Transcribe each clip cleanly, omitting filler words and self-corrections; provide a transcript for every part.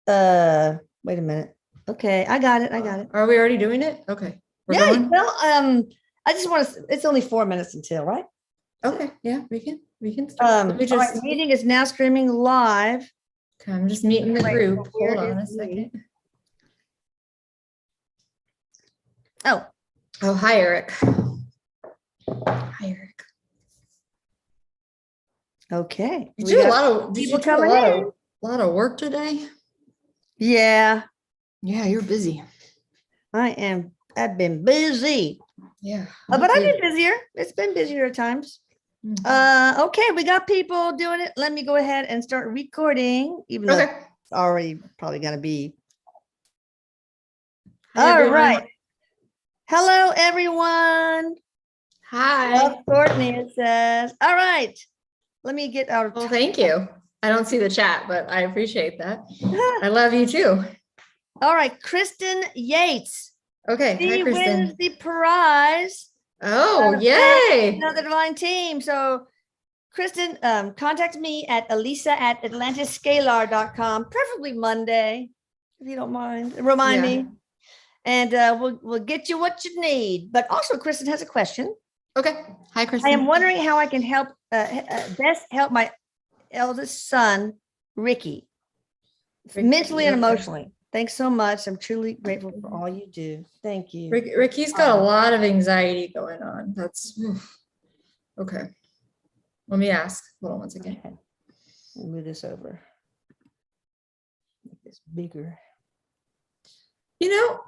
Wait a minute. Okay, I got it. Are we already doing it? Okay. Yeah, well, I just want to, it's only 4 minutes until, right? Okay, yeah, we can start. Let me all right, just, meeting is now streaming live. okay, I'm just meeting the Wait, group. where Hold on a is second. Oh, Oh, hi, Eric. Hi, Eric. okay. Did We you do a got lot of, did you people do a coming in. lot of work today? Yeah, Yeah, you're busy. I've been busy. Yeah. But I've been busier. It's been busier at times. Mhm. Okay, we got people doing it. Let me go ahead and start recording, even though Okay. it's already probably gonna be. Hi, All everyone. right. Hello, everyone. Hi. Love Courtney, it says. All right. Let me get out of. Well, thank you. I don't see the chat, but I appreciate that. I love you too. All right, Kristen Yates. Okay. Hi, She Kristen. wins the prize. Oh, yay. Another divine team. So, Kristen, contact me at elisa@atlantiscalar.com, preferably Monday, if you don't mind. Remind me. And we'll get you what you need. But also, Kristen has a question. Okay. Hi, Kristen. I am wondering how I can help best help my eldest son, Ricky, mentally and emotionally. Thanks so much. I'm truly grateful for all you do. Thank you. Ricky's got a lot of anxiety going on. That's okay. Let me ask. Hold on one second. Okay. Move this over. Make this bigger. You know,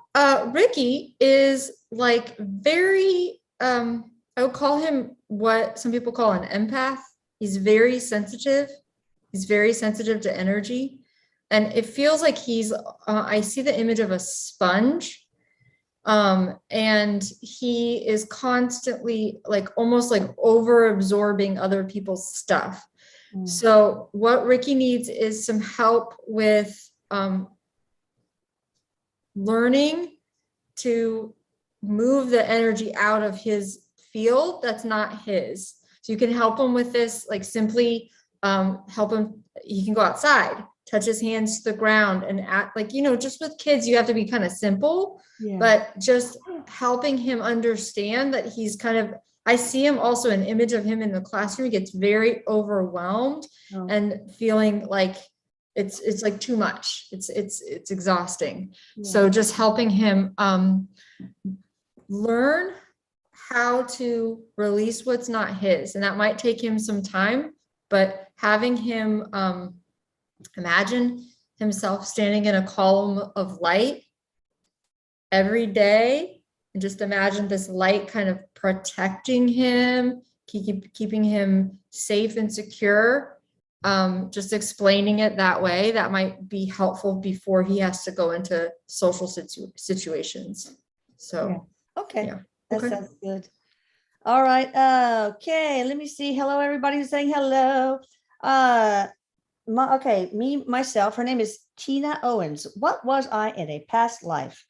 Ricky is like very, I would call him what some people call an empath. He's very sensitive. He's very sensitive to energy. And it feels like he's, I see the image of a sponge. And he is constantly like, almost like over absorbing other people's stuff. So what Ricky needs is some help with, learning to move the energy out of his field that's not his. So you can help him with this, like simply help him. He can go outside, touch his hands to the ground, and act like, you know, just with kids, you have to be kind of simple, but just helping him understand that he's kind of, I see him also an image of him in the classroom. He gets very overwhelmed and feeling like it's like too much. It's exhausting. So just helping him learn how to release what's not his, and that might take him some time, but having him imagine himself standing in a column of light every day, and just imagine this light kind of protecting him, keeping him safe and secure. Just explaining it that way, that might be helpful before he has to go into social situations. So, okay, that sounds good. All right. Okay, let me see. Hello, everybody who's saying hello. Myself, her name is Tina Owens. What was I in a past life?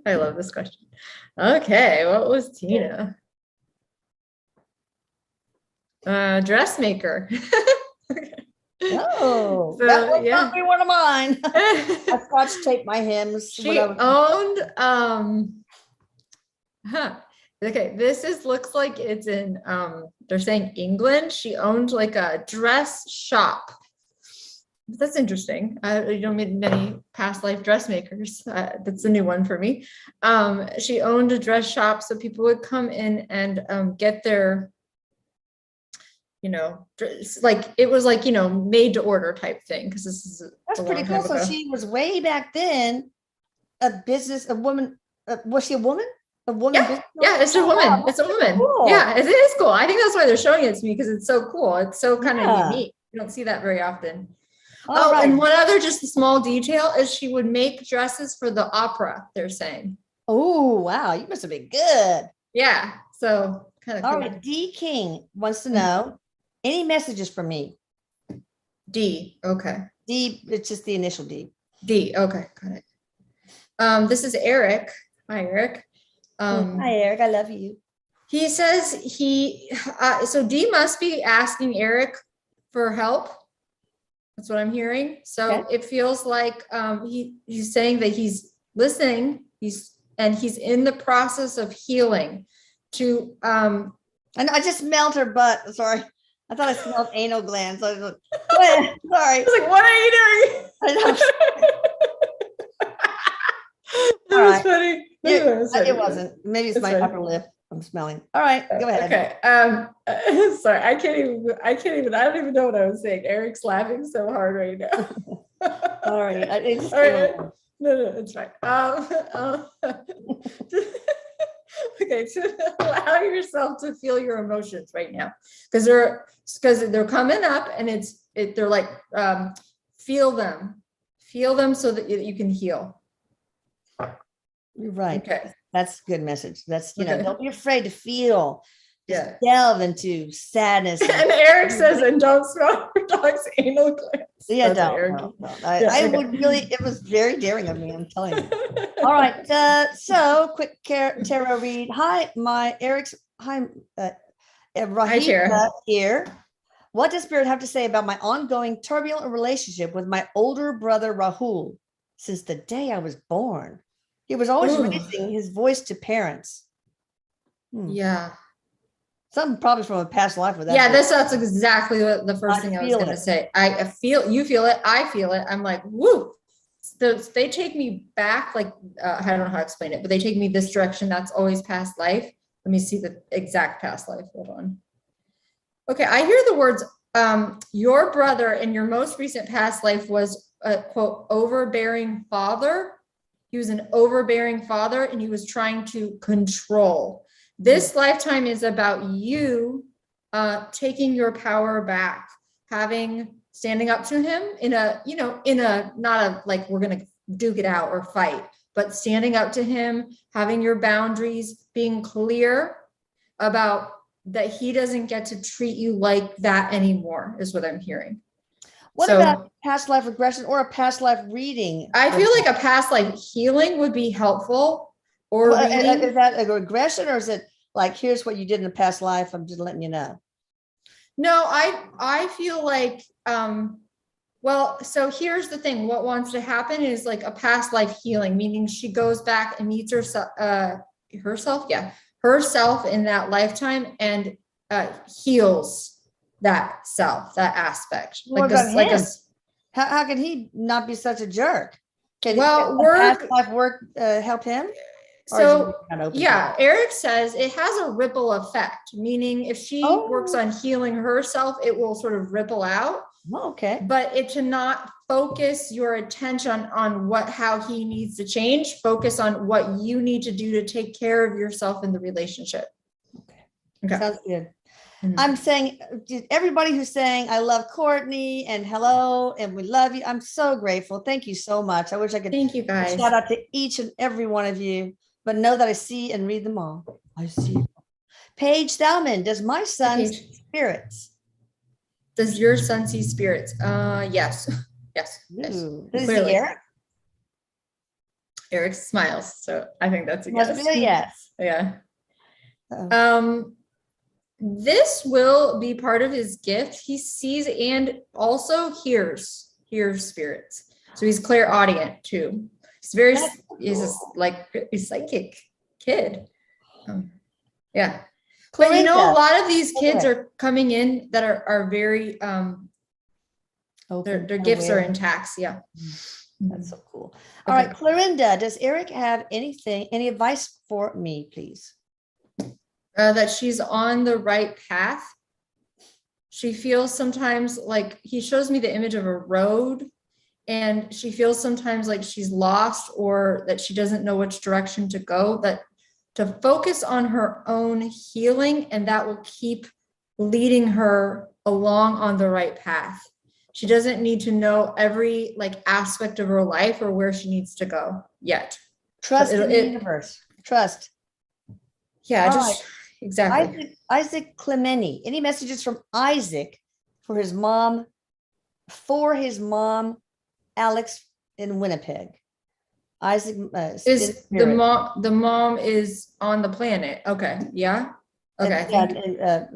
I love this question. Okay, what was Tina? Dressmaker. Oh, so, that would not be one of mine. I scotch tape my hems. She owned okay, this looks like it's in they're saying England. She owned like a dress shop. That's interesting. You don't meet many past life dressmakers. That's a new one for me. She owned a dress shop, so people would come in and get their, you know, like it was like, you know, made to order type thing, because this is that's pretty cool. So she was way back then a woman. Was she a woman? A woman? Yeah, it's a woman. Wow, it's a woman. Cool. Yeah, it is cool. I think that's why they're showing it to me, because it's so cool. It's so kind of unique. You don't see that very often. Right. And one other just a small detail is she would make dresses for the opera, they're saying. Oh, wow. You must have been good. Yeah. So kind of cool. All right. D King wants to know any messages from me. D. Okay. D. It's just the initial D. D. Okay. Got it. This is Eric. Hi, Eric. Hi, Eric. I love you. He says so D must be asking Eric for help. That's what I'm hearing. So Okay. it feels like he's saying that he's listening. He's in the process of healing to And I just smelled her butt. Sorry. I thought I smelled anal glands. I was like, go ahead. Sorry. I was like, what are you doing? I know. That All was right. funny. That was funny. It wasn't. Maybe it's It's my fine. upper lip I'm smelling. All right, go ahead. Okay. Sorry, I don't even know what I was saying. Eric's laughing so hard right now. Sorry. It just All came right. over. No, it's fine. Okay, so allow yourself to feel your emotions right now, because they're coming up, and they're like feel them so that you can heal. You're right. Okay. That's a good message. That's, Okay. don't be afraid to feel. Just Yeah. delve into sadness. And Eric says, and don't smell your dog's anal glands. Yeah, That's what Eric- no. Yeah, I okay. would really, it was very daring of me, I'm telling you. All right. So quick tarot read. Hi, Rahita Tara. here. What does Spirit have to say about my ongoing turbulent relationship with my older brother Rahul since the day I was born? He was always Ooh. raising his voice to parents. Yeah. Something probably from a past life with that. Yeah, boy. that's exactly what the first thing I was feel going to it. say. You feel it. I feel it. I'm like, woo. They take me back. Like, I don't know how to explain it, but they take me this direction. That's always past life. Let me see the exact past life. Hold on. Okay. I hear the words, your brother in your most recent past life was a quote, overbearing father. He was an overbearing father, and he was trying to control. This lifetime is about you taking your power back, standing up to him not a like we're going to duke it out or fight, but standing up to him, having your boundaries, being clear about that he doesn't get to treat you like that anymore, is what I'm hearing. What about past life regression or a past life reading? I feel like a past life healing would be helpful. Or reading. Is that a regression, or is it like, here's what you did in the past life, I'm just letting you know? No, I feel like, so here's the thing. What wants to happen is like a past life healing, meaning she goes back and meets herself in that lifetime and heals that self, that aspect. What about him? How can he not be such a jerk? Can past life work help him? So yeah, Eric says it has a ripple effect, meaning if she works on healing herself, it will sort of ripple out. Okay. But it to not focus your attention on how he needs to change, focus on what you need to do to take care of yourself in the relationship. Okay. Sounds good. Mm-hmm. I'm saying, everybody who's saying, I love Courtney and hello, and we love you. I'm so grateful. Thank you so much. I wish I could. Thank you guys. Shout out to each and every one of you, but know that I see and read them all. I see you. Paige Thalman, does my son see spirits? Does your son see spirits? Yes. Yes. Does he see Eric? Eric smiles, so I think that's a yes. Must be a yes. Yeah. This will be part of his gift. He sees and also hears spirits. So he's clairaudient too. He's a psychic kid. Yeah. But a lot of these kids are coming in that are very their gifts are intact. Yeah. That's so cool. All right, Clarinda, does Eric have any advice for me, please? That she's on the right path. She feels sometimes like, he shows me the image of a road, and she feels sometimes like she's lost or that she doesn't know which direction to go, that to focus on her own healing, and that will keep leading her along on the right path. She doesn't need to know every aspect of her life or where she needs to go yet. Trust in the universe. Trust. Yeah, exactly. Isaac Clemeni. Any messages from Isaac for his mom, Alex in Winnipeg? Isaac is the mom is on the planet. Okay. Yeah. Okay.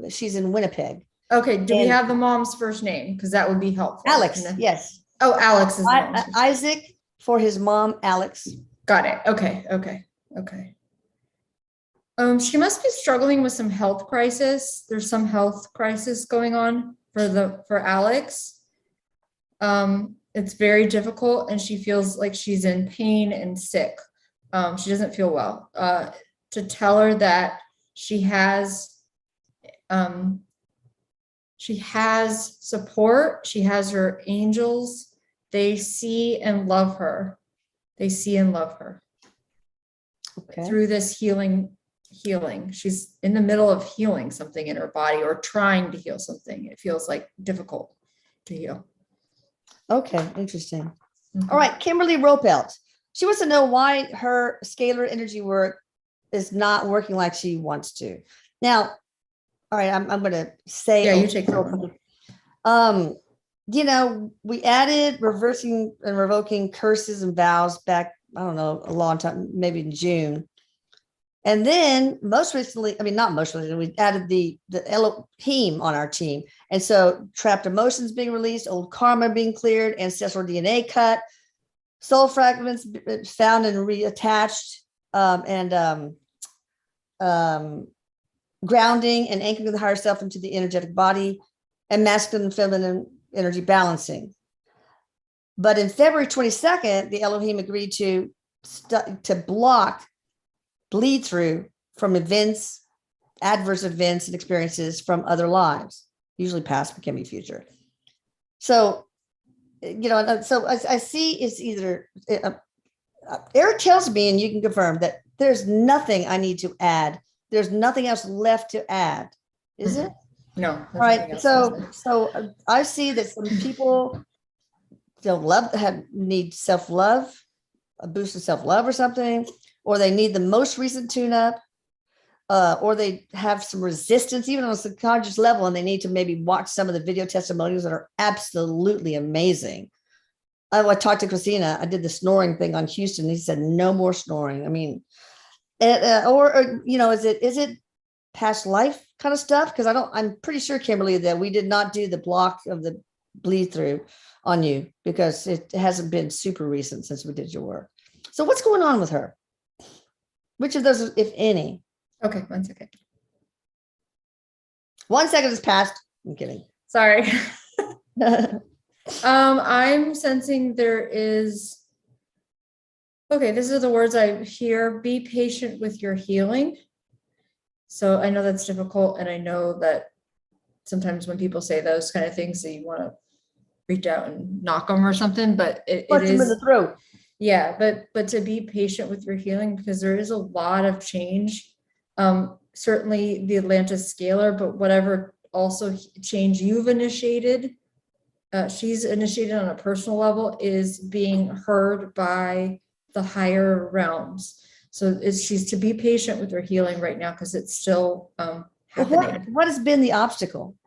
She's in Winnipeg. Okay, do we And- have the mom's first name? Because that would be helpful. Alex, yes. Oh, Alex is the mom's first name. Isaac for his mom, Alex. Got it. Okay. She must be struggling with some health crisis. There's some health crisis going on for Alex. It's very difficult, and she feels like she's in pain and sick. She doesn't feel well. To tell her that she has support. She has her angels. They see and love her. Okay. Through this healing. She's in the middle of healing something in her body, or trying to heal something. It feels like difficult to heal. Okay, interesting. Mhm. All right, Kimberly Ropelt. She wants to know why her scalar energy work is not working like she wants to. Now, all right, I'm going to say. Yeah, you take that one. We added reversing and revoking curses and vows back, I don't know, a long time, maybe in June. And then not most recently, we added the Elohim on our team. And so trapped emotions being released, old karma being cleared, ancestral DNA cut, soul fragments found and reattached, and grounding and anchoring the higher self into the energetic body, and masculine and feminine energy balancing. But in February 22nd, the Elohim agreed to block bleed through from adverse events and experiences from other lives, usually past, but can be future. So, I see it's either, Eric tells me, and you can confirm, that there's nothing I need to add. There's nothing else left to add. Is it? No. All right. So I see that some people need self-love, a boost of self-love or something, or they need the most recent tune-up, or they have some resistance, even on a subconscious level, and they need to maybe watch some of the video testimonials that are absolutely amazing. I talked to Christina. I did the snoring thing on Houston. He said, no more snoring. I mean, is it past life kind of stuff? Because I'm pretty sure, Kimberly, that we did not do the block of the bleed through on you, because it hasn't been super recent since we did your work. So what's going on with her? Which of those, if any? Okay, 1 second. 1 second has passed. I'm kidding. Sorry. I'm sensing there is, okay, these are the words I hear: be patient with your healing. So I know that's difficult, and I know that sometimes when people say those kind of things, that you want to reach out and knock them or something, but it Punch them in is the throat. Yeah, but to be patient with your healing, because there is a lot of change. Certainly the Atlantis Scalar, but whatever also change you've initiated, she's initiated on a personal level, is being heard by the higher realms. So she's to be patient with her healing right now, because it's still happening. What has been the obstacle?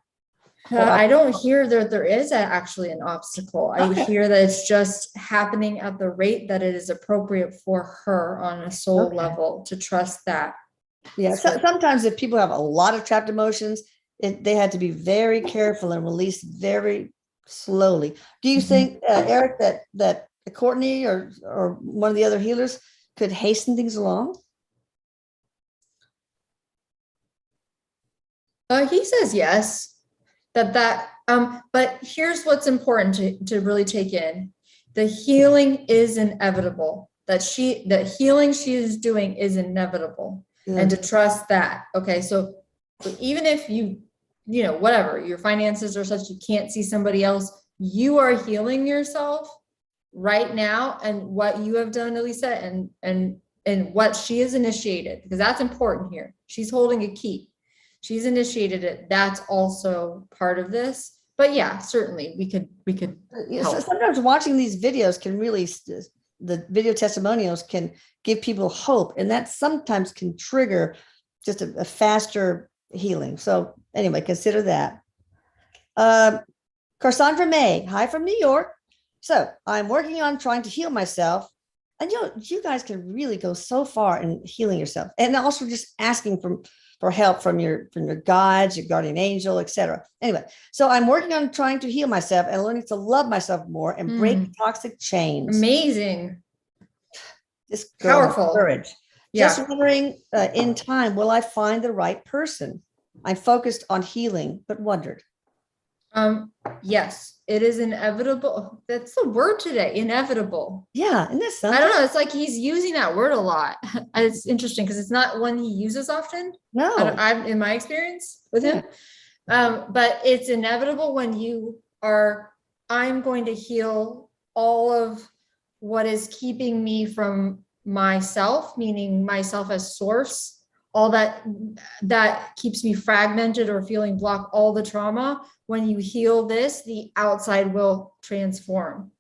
I don't hear that there is actually an obstacle. I Okay. hear that it's just happening at the rate that it is appropriate for her on a soul level, to trust that. Yeah. Sometimes if people have a lot of trapped emotions, they had to be very careful and release very slowly. Do you think, Eric, that Courtney or one of the other healers could hasten things along? He says yes. But here's what's important to really take in: the healing is inevitable. That healing she is doing is inevitable, and to trust that. Okay, so even if whatever your finances are such you can't see somebody else, you are healing yourself right now, and what you have done, Elisa, and what she has initiated, because that's important here. She's holding a key. She's initiated it. That's also part of this. But yeah, certainly we could help. Sometimes watching these videos can really, the video testimonials can give people hope, and that sometimes can trigger just a faster healing. So anyway, consider that. Cassandra May, hi from New York. So I'm working on trying to heal myself. And you guys can really go so far in healing yourself, and also just asking for help from your guides, your guardian angel, etc. Anyway, so I'm working on trying to heal myself and learning to love myself more and break toxic chains. Amazing. This girl has Powerful. courage. Yeah. Just wondering, in time, will I find the right person? I'm focused on healing, but wondered. Yes, it is inevitable. That's the word today, inevitable. Yeah, isn't that something? I don't know. It's like he's using that word a lot. It's interesting because it's not one he uses often. No. I'm in my experience with him. But it's inevitable when you are, I'm going to heal all of what is keeping me from myself, meaning myself as source, all that keeps me fragmented or feeling blocked, all the trauma. When you heal this, the outside will transform.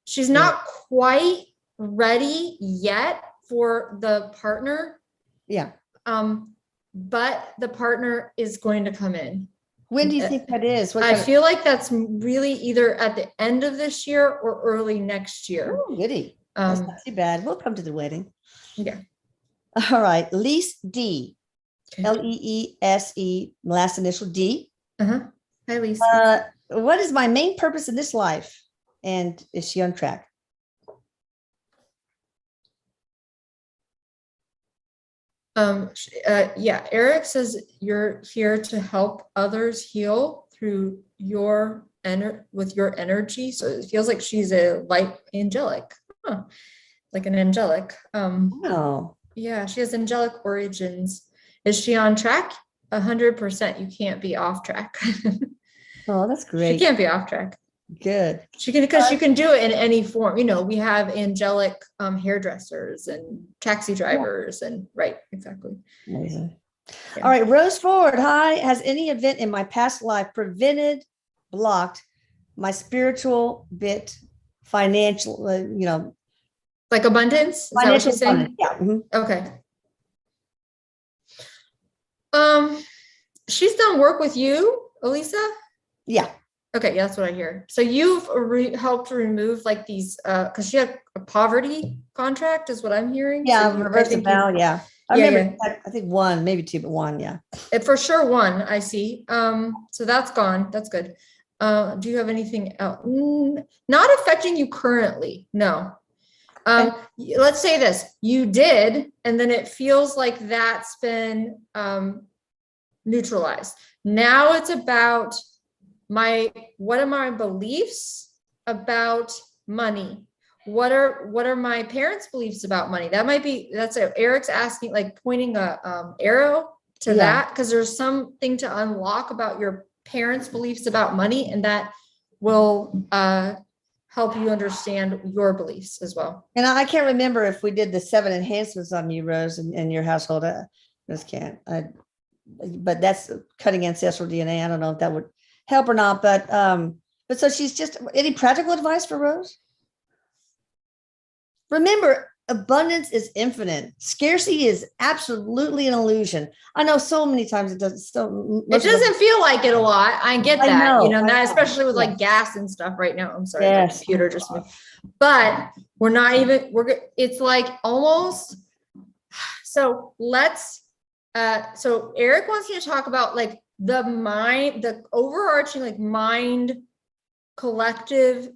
She's not quite ready yet for the partner. Yeah. But the partner is going to come in. When do you think that is? I feel like that's really either at the end of this year or early next year. Oh, goody. That's not too bad. We'll come to the wedding. Yeah. All right. Lise D. Okay. Leese, last initial D. Hi, Lisa. What is my main purpose in this life? And is she on track? Yeah, Eric says you're here to help others heal through your with your energy. So it feels like she's a light angelic, like an angelic. Oh, Yeah, she has angelic origins. Is she on track? 100%. You can't be off track. oh, that's great. She can't be off track. Good. She can, because you can do it in any form. You know, we have angelic hairdressers and taxi drivers and right, exactly. Amazing. Yeah. All right, Rose Ford. Hi. Has any event in my past life prevented, blocked my spiritual bit, financial, like abundance? Is that what she's saying? Yeah. Mm-hmm. Okay. She's done work with you, Elisa? Yeah. Okay, yeah, that's what I hear. So you've helped remove like these, because she had a poverty contract, is what I'm hearing. Yeah, So reverse the vow. Yeah. I remember, I think one, maybe two, but one. Yeah. For sure, one, I see. So that's gone. That's good. Do you have anything else? Not affecting you currently. No. Let's say this, you did, and then it feels like that's been neutralized. Now it's about what are my beliefs about money? What are my parents' beliefs about money? That's Eric's asking, like pointing a arrow to that, because there's something to unlock about your parents' beliefs about money, and that will help you understand your beliefs as well. And I can't remember if we did the 7 enhancements on you, Rose, in your household. I just can't. But that's cutting ancestral DNA. I don't know if that would help or not. But so she's just, any practical advice for Rose? Remember, abundance is infinite. Scarcity is absolutely an illusion. I know so many times it doesn't feel like it a lot. I get that, especially with like gas and stuff right now. I'm sorry, the computer just moved. But it's like almost, so so Eric wants you to talk about like the overarching like mind collective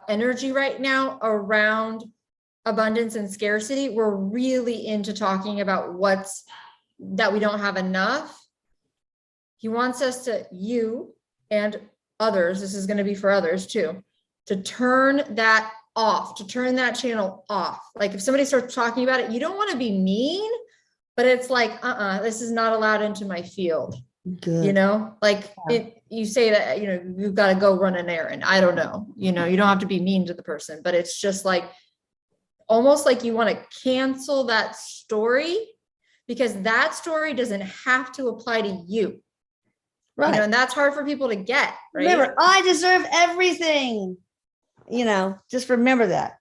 energy right now around abundance and scarcity. We're really into talking about that we don't have enough. He wants us you and others, this is going to be for others too, to turn that off, to turn that channel off. Like if somebody starts talking about it, you don't want to be mean, but it's like, this is not allowed into my field. Good. You say that, you've got to go run an errand. I don't know, you don't have to be mean to the person, but it's just like, almost like you want to cancel that story, because that story doesn't have to apply to you. Right. And that's hard for people to get. Right. Remember, I deserve everything. Just remember that.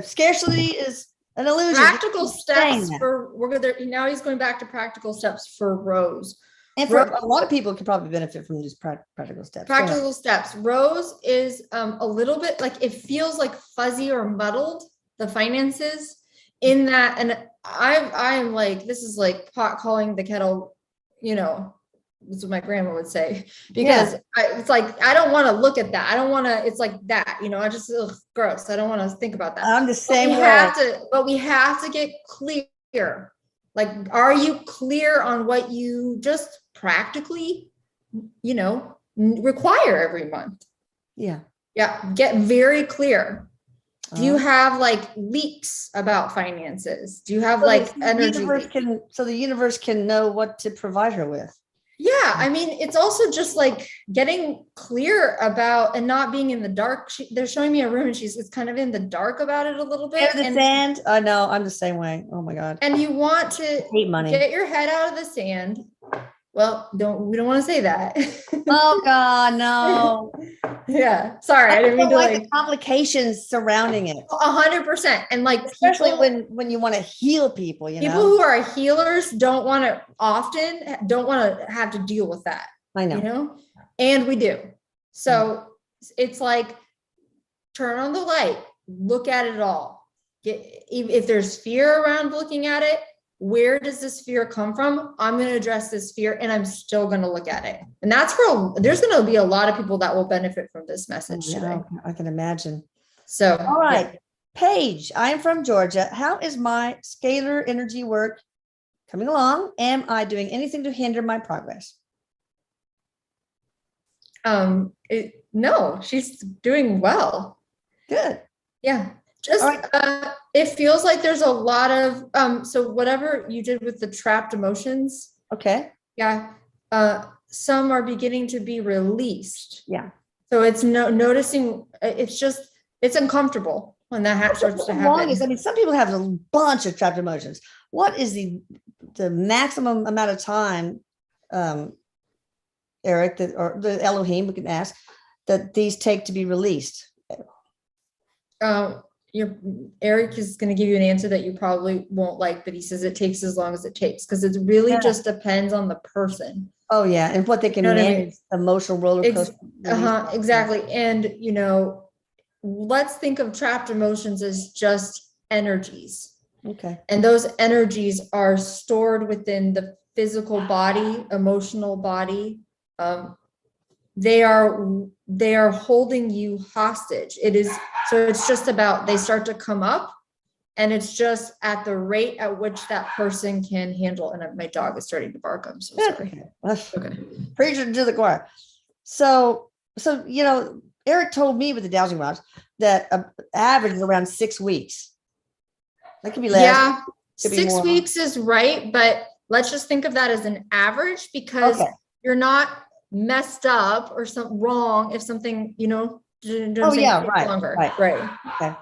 Scarcity is an illusion. Practical steps now he's going back to practical steps for Rose. And for a lot of people could probably benefit from these practical steps. Practical steps. Rose is a little bit like, it feels like fuzzy or muddled, the finances. in that, and I'm like, this is like pot calling the kettle, you know, that's what my grandma would say, because it's like, I don't want to look at that. I don't want to, it's like that, you know, I just, ugh, gross. I don't want to think about that. I'm the same way. But we have to get clear. Like, are you clear on what you just practically, you know, require every month? Yeah. Yeah. Get very clear. Do you have like leaks about finances? Do you have like energy leaks? So the universe can know what to provide her with. Yeah. I mean, it's also just like getting clear about and not being in the dark. They're showing me a room and it's kind of in the dark about it a little bit. And the sand. I know. I'm the same way. Oh my God. And you want to get your head out of the sand. Well, we don't want to say that. Oh God, no. Yeah. Sorry. I didn't mean to like the complications surrounding it. 100%. And like, especially when you want to heal people, you know, people who are healers don't want to have to deal with that. I know. You know, and we do. So it's like, turn on the light, look at it all. If there's fear around looking at it, where does this fear come from? I'm going to address this fear and I'm still going to look at it. And that's there's going to be a lot of people that will benefit from this message today. I can imagine. So, all right. Paige, I am from Georgia. How is my scalar energy work coming along? Am I doing anything to hinder my progress? No, she's doing well. Good. Yeah. Just, it feels like there's a lot of, so whatever you did with the trapped emotions. Okay. Yeah. Some are beginning to be released. Yeah. So it's noticing, it's uncomfortable when that starts to happen. I mean, some people have a bunch of trapped emotions. What is the maximum amount of time, Eric, or the Elohim, we can ask, that these take to be released? Eric is going to give you an answer that you probably won't like, but he says it takes as long as it takes, because it really just depends on the person. Oh yeah, and what they can manage, emotional roller coaster. Exactly. And you know, let's think of trapped emotions as just energies. Okay. And those energies are stored within the physical body, emotional body. They are holding you hostage. It's just about, they start to come up, and it's just at the rate at which that person can handle. And my dog is starting to bark. I'm so sorry. Okay. Preaching to the choir. So, you know, Eric told me with the dowsing rods that average is around 6 weeks. That could be less. Yeah. 6 weeks is right. But let's just think of that as an average, because you're not messed up or something wrong if something, you know, longer. Right. Okay.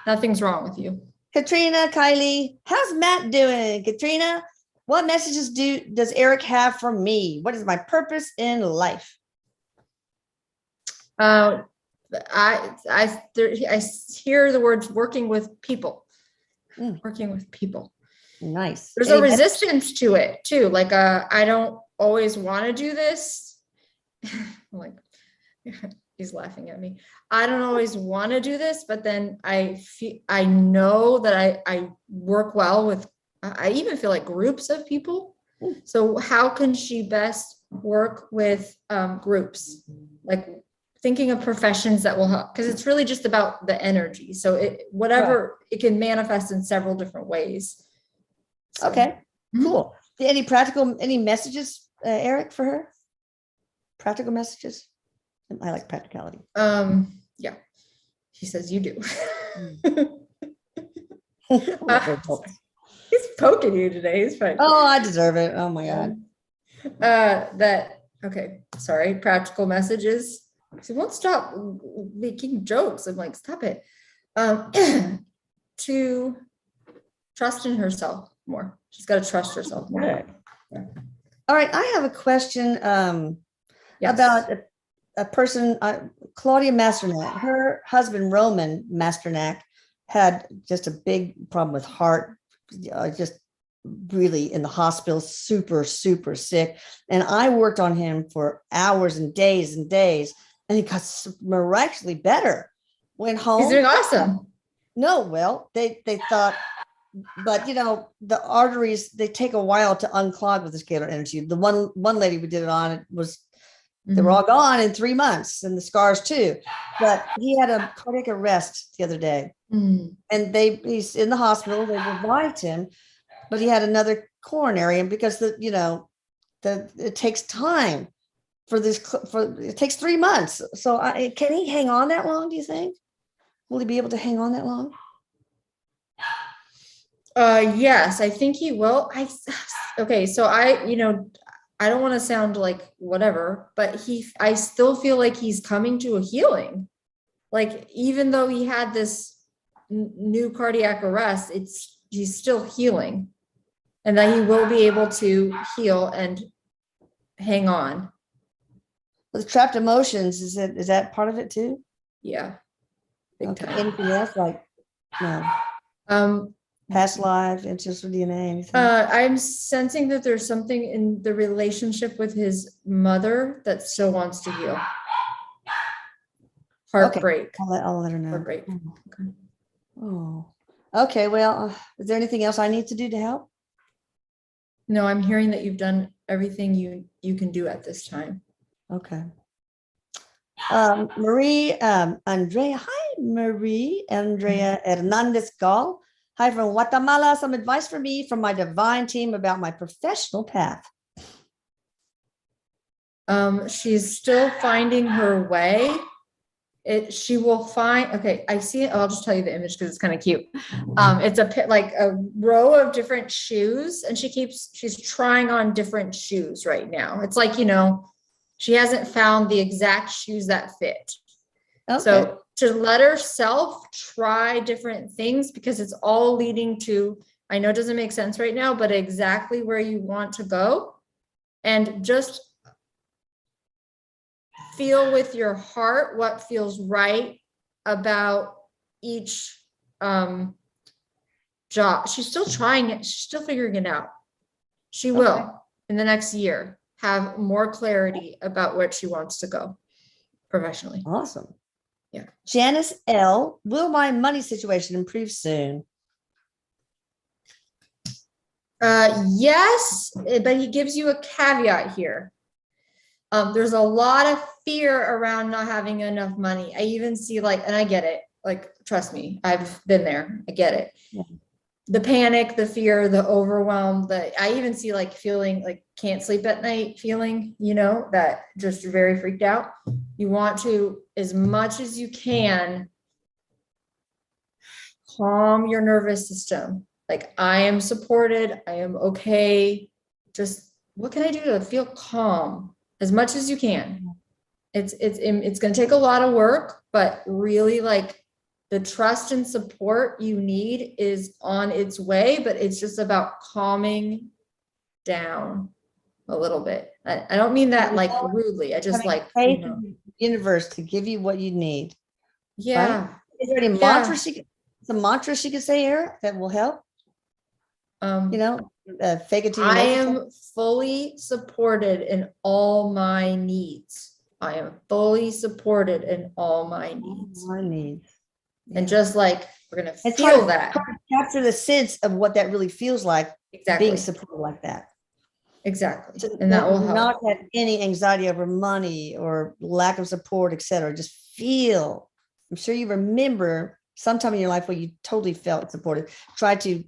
Nothing's wrong with you. Katrina, Kylie, how's Matt doing? Katrina, what messages does Eric have for me? What is my purpose in life? I hear the words working with people. Working with people. Nice. There's a resistance to it too. Like, I don't always want to do this. I'm like, he's laughing at me. I don't always want to do this, but then I know that I work well with, I even feel like groups of people. So how can she best work with groups? Like thinking of professions that will help, because it's really just about the energy. So it can manifest in several different ways. So. Okay, cool. Any messages, Eric, for her? Practical messages? I like practicality. Yeah. He says you do. He's poking you today. He's fine. Oh, I deserve it. Oh my God. Okay. Sorry. Practical messages. She won't stop making jokes. I'm like, stop it. To trust in herself more. She's got to trust herself more. Yeah. All right. I have a question about a person, Claudia Masternak. Her husband, Roman Masternak, had just a big problem with heart, just really in the hospital, super, super sick. And I worked on him for hours and days, and he got miraculously better. Went home. He's doing awesome. No, well, they thought but you know, the arteries, they take a while to unclog with the scalar energy. The one lady we did it on, it was, they were all gone in 3 months, and the scars too. But he had a cardiac arrest the other day, and he's in the hospital. They revived him, but he had another coronary, and because it takes time for this. It takes 3 months. So can he hang on that long? Do you think? Will he be able to hang on that long? Yes, I think he will. Okay, so I don't want to sound like whatever, but I still feel like he's coming to a healing. Like, even though he had this new cardiac arrest, he's still healing, and that he will be able to heal and hang on. With trapped emotions, is that part of it too? Yeah. Okay. Anything else, like no? Past life, ancestral DNA, anything? I'm sensing that there's something in the relationship with his mother that still wants to heal. Heartbreak. Okay. I'll let her know. Heartbreak. Okay. Oh, okay. Well, is there anything else I need to do to help? No, I'm hearing that you've done everything you can do at this time. Okay. Marie, Andrea. Hi, Marie, Andrea Hernandez Gall. Hi from Guatemala. Some advice for me from my divine team about my professional path. She's still finding her way. She will find, okay, I see it. I'll just tell you the image because it's kind of cute. It's like a row of different shoes, and she's trying on different shoes right now. It's like, she hasn't found the exact shoes that fit. Okay. So to let herself try different things, because it's all leading to, I know it doesn't make sense right now, but exactly where you want to go. And just feel with your heart what feels right about each job. She's still trying it. She's still figuring it out. She will, in the next year, have more clarity about where she wants to go professionally. Awesome. Yeah. Janice L. Will my money situation improve soon? Yes, but he gives you a caveat here. There's a lot of fear around not having enough money. I even see and I get it. Like, trust me, I've been there. I get it. Yeah. The panic, the fear, the overwhelm, I even see feeling like can't sleep at night feeling, that just very freaked out. You want to, as much as you can, calm your nervous system. Like, I am supported. I am okay. Just what can I do to feel calm as much as you can? It's going to take a lot of work, but really the trust and support you need is on its way, but it's just about calming down a little bit. I don't mean that rudely. I just faith in the universe to give you what you need. Yeah. Right? Is there any mantra some mantras she could say, Eric, that will help? Fake it till you I make it. am fully supported in all my needs. I am fully supported in all my needs. All my needs. And just we're going to feel that. Capture the sense of what that really feels like. Exactly. Being supported like that. Exactly. And that will help. Not have any anxiety over money or lack of support, etc. Just feel. I'm sure you remember sometime in your life where you totally felt supported. Try to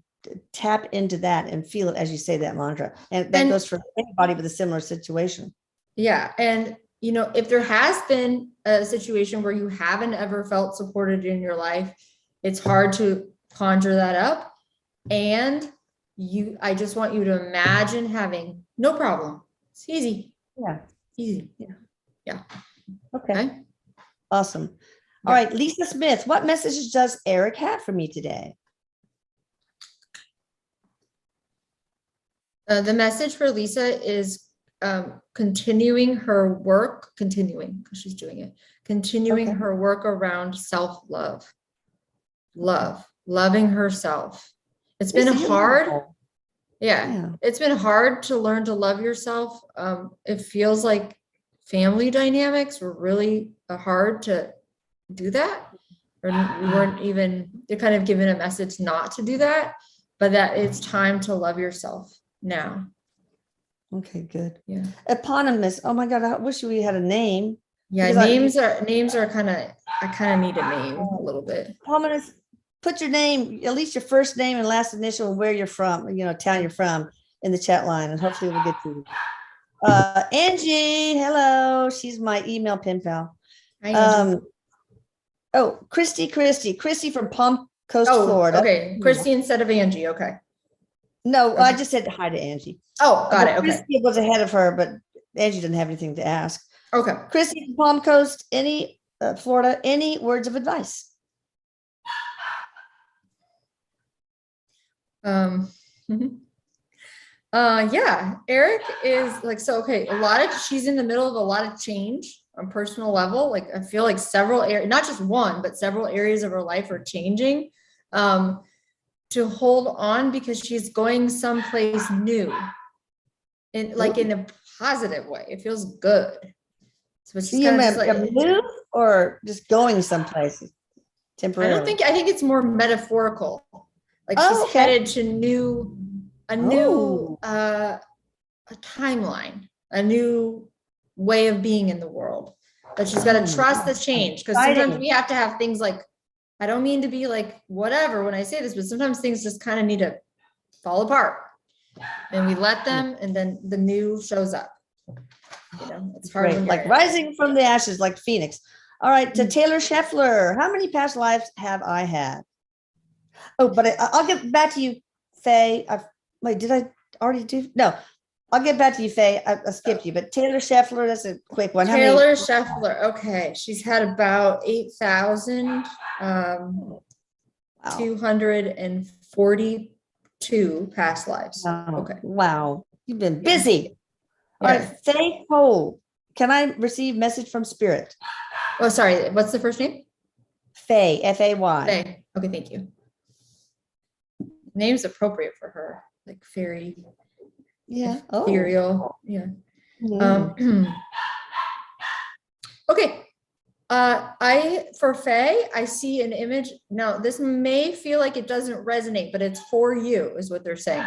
tap into that and feel it as you say that mantra. And that goes for anybody with a similar situation. Yeah. And if there has been a situation where you haven't ever felt supported in your life, it's hard to conjure that up. And I just want you to imagine having no problem. It's easy. Yeah. Easy. Yeah. Okay. Awesome. All right. Lisa Smith, what messages does Eric have for me today? The message for Lisa is continuing her work, because she's doing it, continuing her work around self-love, loving herself. It's been hard. Yeah. It's been hard to learn to love yourself. It feels like family dynamics were really hard to do that, or we weren't even, they're kind of given a message not to do that. but that it's time to love yourself now. Okay, good. Yeah. Eponymous. Oh my God, I wish we had a name. Yeah, Because names are kind of, I kind of need a name a little bit. Eponymous, put your name, at least your first name and last initial and where you're from, town you're from in the chat line, and hopefully we'll get to you. Angie, hello. She's my email pen pal. Hi, Angie. Christy from Palm Coast, Florida. Okay. Christy instead of Angie. Okay. No, Okay. I just said hi to Angie. Oh, got it. Okay. Christy was ahead of her, but Angie didn't have anything to ask. Okay. Christy from Palm Coast, Florida, any words of advice? Yeah, Eric is like, so, okay, she's in the middle of a lot of change on personal level. Like, I feel like several areas, not just one, but several areas of her life are changing, to hold on, because she's going someplace new, in a positive way. It feels good. So she's kind of just like move or just going someplace temporarily. I think it's more metaphorical. Like, she's headed to a timeline, a new way of being in the world. But she's got to trust the change, because sometimes we have to have things like, I don't mean to be like whatever when I say this, but sometimes things just kind of need to fall apart, and we let them, and then the new shows up. It's hard. Right, like rising from the ashes, like Phoenix. All right, to Taylor Scheffler, how many past lives have I had? Oh, but I'll get back to you, Faye. Did I already do? No, I'll get back to you, Faye. I skipped you, but Taylor Scheffler, that's a quick one. Taylor Scheffler. Okay. She's had about 8,000, 242 past lives. Okay. Wow. You've been busy. All right. Faye Cole. Can I receive message from Spirit? Oh, sorry. What's the first name? Faye, F-A-Y. Faye. Okay. Thank you. Name's appropriate for her. Like fairy. Yeah. Ethereal. Yeah. Okay. For Faye, I see an image. Now, this may feel like it doesn't resonate, but it's for you, is what they're saying.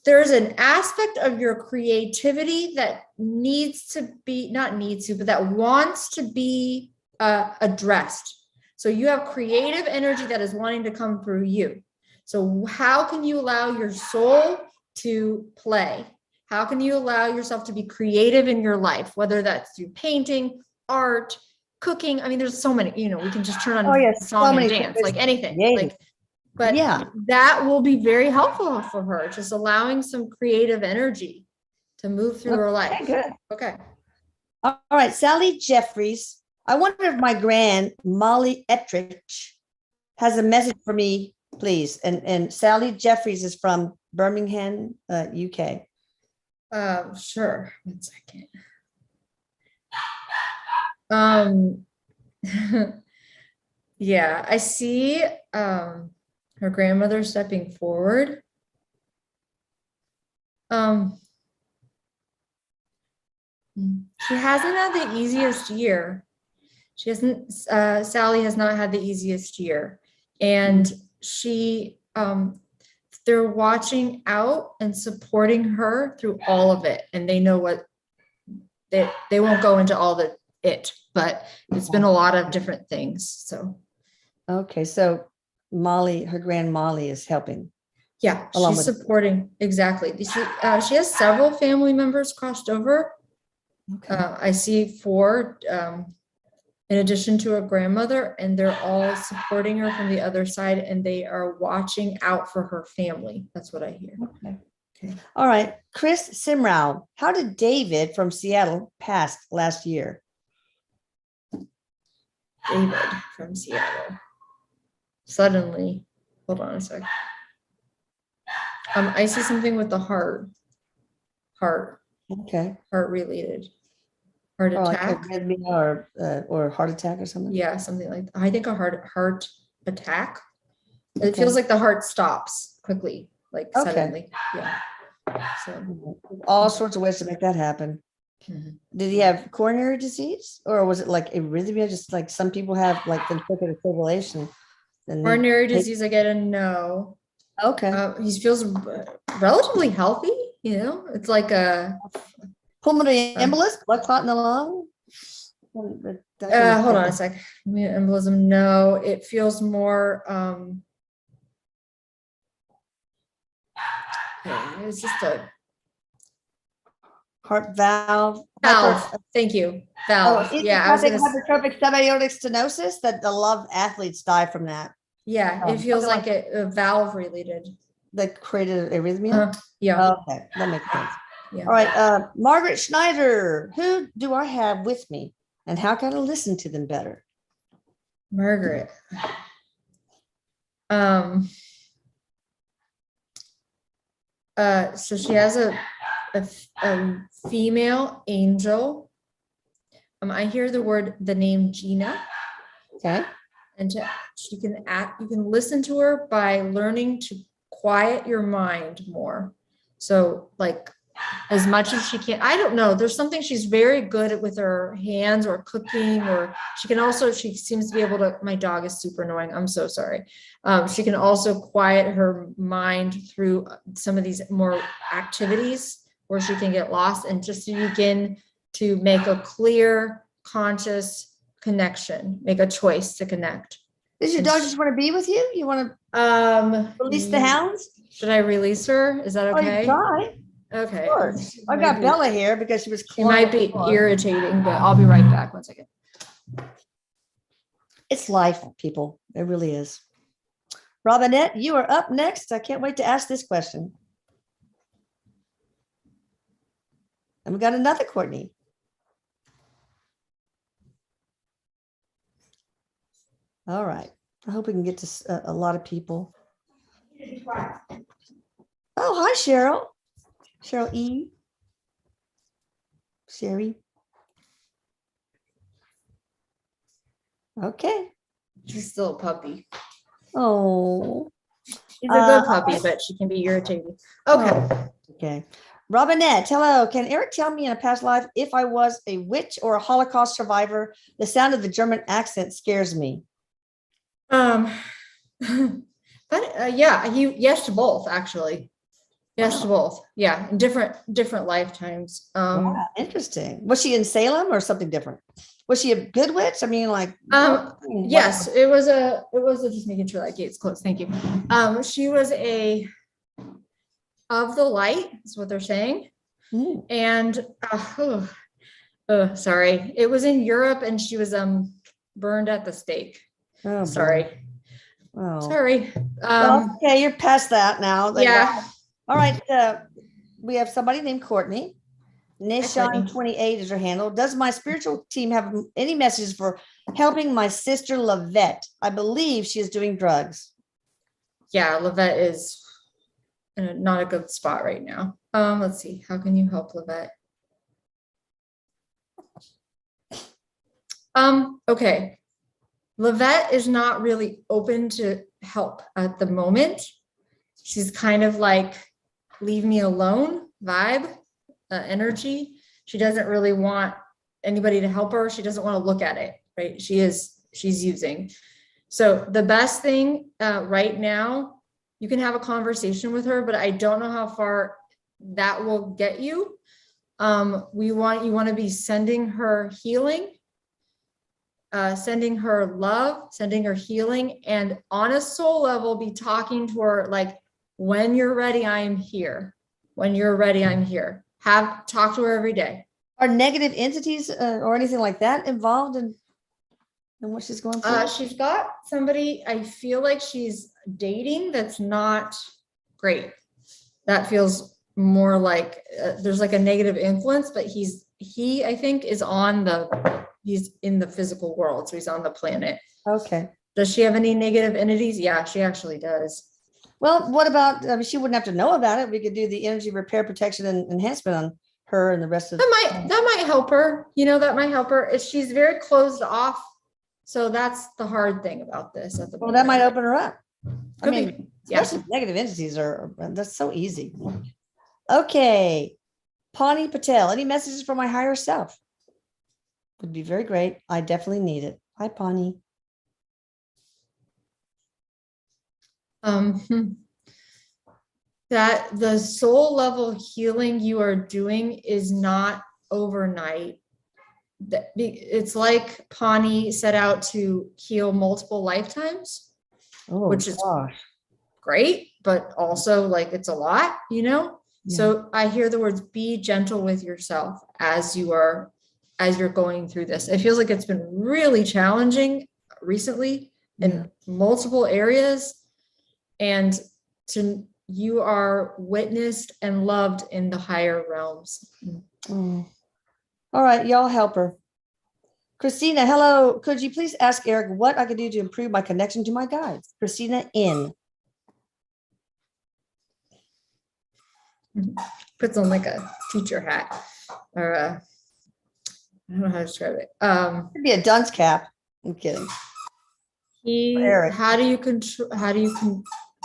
There's an aspect of your creativity that that wants to be addressed. So you have creative energy that is wanting to come through you. So how can you allow your soul to play? How can you allow yourself to be creative in your life, whether that's through painting, art, cooking? I mean, there's so many, we can just turn on a song and dance, like anything. But that will be very helpful for her, just allowing some creative energy to move through her life. Good. Okay. All right, Sally Jeffries. I wonder if my grand Molly Ettrich has a message for me, please. And Sally Jeffries is from Birmingham, UK. Sure. 1 second. Yeah, I see her grandmother stepping forward. She hasn't had the easiest year. Sally has not had the easiest year. And they're watching out and supporting her through all of it. And they know what they won't go into all but it's been a lot of different things. So. Okay. So Molly, her grand Molly is helping. Yeah. She's supporting. Exactly. She has several family members crossed over. Okay. I see 4, in addition to a grandmother, and they're all supporting her from the other side, and they are watching out for her family. That's what I hear. Okay. All right. Chris Simrau, how did David from Seattle pass last year? David from Seattle. Suddenly, hold on a sec. I see something with the heart. Okay. Heart related. Heart attack. Like or heart attack or something? Yeah, something like that. I think a heart attack. It feels like the heart stops quickly, like suddenly. Yeah. So all sorts of ways to make that happen. Mm-hmm. Did he have coronary disease, or was it like arrhythmia? Just like some people have, like ventricular fibrillation. then Ordinary disease, I get a no. okay. He feels relatively healthy, you know, it's like a, Pulmonary embolus, blood clot in the lung. hold on a sec. Embolism, no, it feels more, it's just a Heart valve. valve. Thank you. Valve. Yeah. I was gonna, hypertrophic subaortic stenosis, that a lot of athletes die from that. yeah, it feels like a valve related. That created arrhythmia. Yeah. Okay, that makes sense. Yeah. All right, Margaret Schneider, who do I have with me, and how can I listen to them better? Margaret. So she has a female angel. I hear the name Gina. Okay. And you can listen to her by learning to quiet your mind more. So like as much as she can, I don't know, there's something she's very good at with her hands or cooking, or she seems to be able to, my dog is super annoying, I'm so sorry. She can also quiet her mind through some of these more activities where she can get lost and just to begin to make a clear, conscious connection, make a choice to connect. Does your dog just want to be with you? You want to release the hounds? Should I release her? Is that okay? Try. Okay. Of course. I got Bella here because she was. It might be irritating, but I'll be right back. 1 second. It's life, people. It really is. Robinette, you are up next. I can't wait to ask this question. And we got another Courtney. All right. I hope we can get to a lot of people. Oh, hi, Cheryl. Cheryl E. Sherry. Okay. She's still a puppy. Oh. She's a good puppy, but she can be irritating. Okay. Okay. Robinette, hello. Can Eric tell me in a past life if I was a witch or a Holocaust survivor? The sound of the German accent scares me. But yeah, yes to both, actually. Yes to both. Yeah, in different lifetimes. Wow, interesting. Was she in Salem or something different? Was she a good witch? I mean, like yes, it was just making sure that gate's closed. Thank you. She was of the light, is what they're saying. And sorry, it was in Europe and she was burned at the stake. Oh, sorry. Oh. Sorry. Okay, you're past that now. Yeah. All right. We have somebody named Courtney. Nishan 28 is her handle. Does my spiritual team have any messages for helping my sister Lavette? I believe she is doing drugs. Yeah, Lavette is in not a good spot right now. Let's see. How can you help Lavette? Okay. Lavette is not really open to help at the moment. She's kind of like, leave me alone vibe, energy. She doesn't really want anybody to help her. She doesn't want to look at it, right? She's using. So the best thing right now, you can have a conversation with her, but I don't know how far that will get you. You want to be sending her healing, sending her love, sending her healing, and on a soul level, be talking to her like, when you're ready, I am here. When you're ready, I'm here. Talk to her every day. Are negative entities or anything like that involved in what she's going through? She's got somebody, I feel like she's dating that's not great. That feels more like there's like a negative influence, but he I think is he's in the physical world. So he's on the planet. Okay. Does she have any negative entities? Yeah, she actually does. Well, what about, she wouldn't have to know about it. We could do the energy repair, protection, and enhancement on her and the rest of that might help her. You know, that might help her. She's very closed off. So that's the hard thing about this. Well, that might open her up. I mean, especially negative entities that's so easy. Okay. Pawnee Patel, any messages for my higher self? Would be very great. I definitely need it. Hi, Pawnee. That the soul level healing you are doing is not overnight. It's like Pawnee set out to heal multiple lifetimes, which is great, but also like it's a lot, you know? Yeah. So I hear the words, be gentle with yourself as you're going through this. It feels like it's been really challenging recently in multiple areas, and you are witnessed and loved in the higher realms. All right, y'all help her. Christina, hello. Could you please ask Eric what I could do to improve my connection to my guides? Christina N. Puts on like a teacher hat or I don't know how to describe it. Could be a dunce cap. I'm kidding.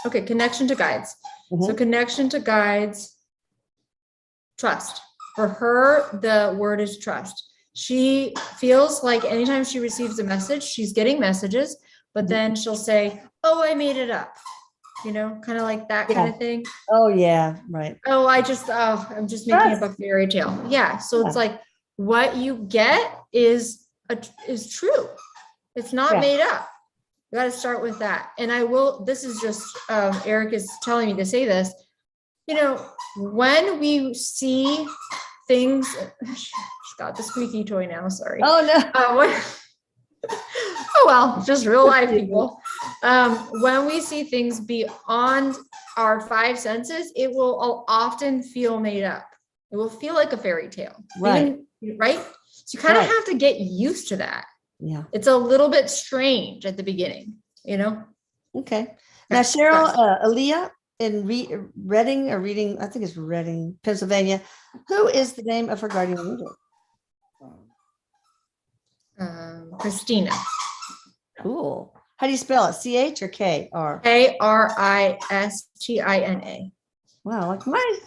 Okay, connection to guides. So connection to guides, trust. For her, the word is trust. She feels like anytime she receives a message, she's getting messages, but then she'll say, oh, I made it up. You know, kind of like that kind of thing. Oh, yeah, right. Oh, I'm just making up a fairy tale. Yeah. So it's like what you get is true. It's not made up. You got to start with that. And this is just, Eric is telling me to say this, you know, when we see things, she's got the squeaky toy now, sorry. Oh, no. Oh, well, just real life people. When we see things beyond our five senses, it will often feel made up. It will feel like a fairy tale. Right. Right. So you kind of have to get used to that. Yeah. It's a little bit strange at the beginning, you know? Okay. Now, Cheryl, Aaliyah in Reading, I think it's Reading, Pennsylvania. Who is the name of her guardian angel? Christina. Cool. How do you spell it? CH or KR? KRISTINA. Wow, like my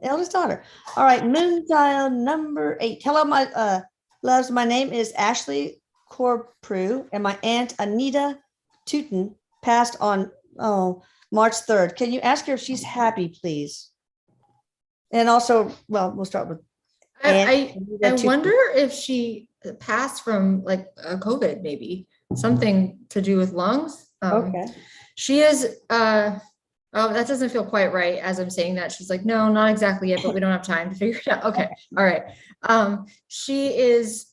eldest daughter. All right, moon tile number 8. Hello, my loves. My name is Ashley Corprew, and my aunt Anita Tooten passed on March 3rd. Can you ask her if she's happy, please? And also, well, we'll start with I wonder if she passed from like COVID, maybe something to do with lungs. Okay. She is, that doesn't feel quite right as I'm saying that. She's like, no, not exactly yet, but we don't have time to figure it out. Okay. All right. She's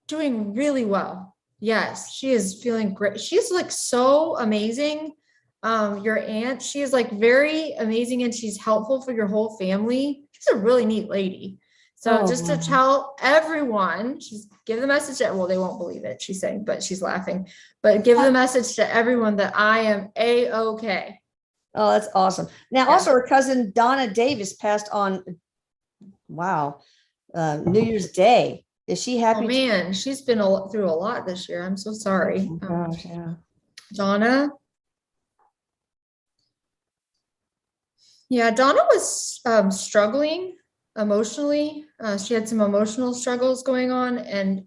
doing really well. Yes. She is feeling great. She's like so amazing. Your aunt, she is like very amazing and she's helpful for your whole family. She's a really neat lady. So just to tell everyone, give the message that, well, they won't believe it, she's saying, but she's laughing, but give the message to everyone that I am A-okay. Oh, that's awesome. Now, also her cousin Donna Davis passed on, New Year's Day. Is she happy? Oh man, she's been through a lot this year. I'm so sorry. Oh, gosh, yeah. Donna. Yeah, Donna was struggling emotionally. She had some emotional struggles going on and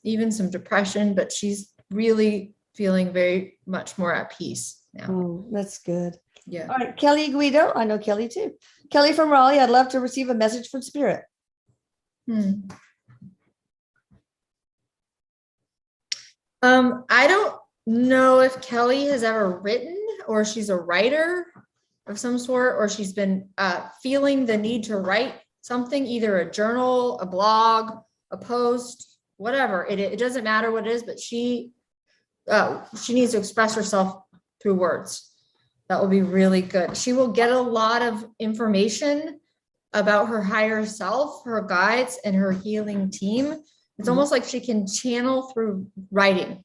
even some depression, but she's really feeling very much more at peace now. Oh, that's good. Yeah. All right, Kelly Guido. I know Kelly too. Kelly from Raleigh. I'd love to receive a message from Spirit. I don't know if Kelly has ever written or she's a writer of some sort, or she's been feeling the need to write something, either a journal, a blog, a post, whatever. It doesn't matter what it is, but she needs to express herself through words. That will be really good. She will get a lot of information about her higher self, her guides, and her healing team. It's almost like she can channel through writing.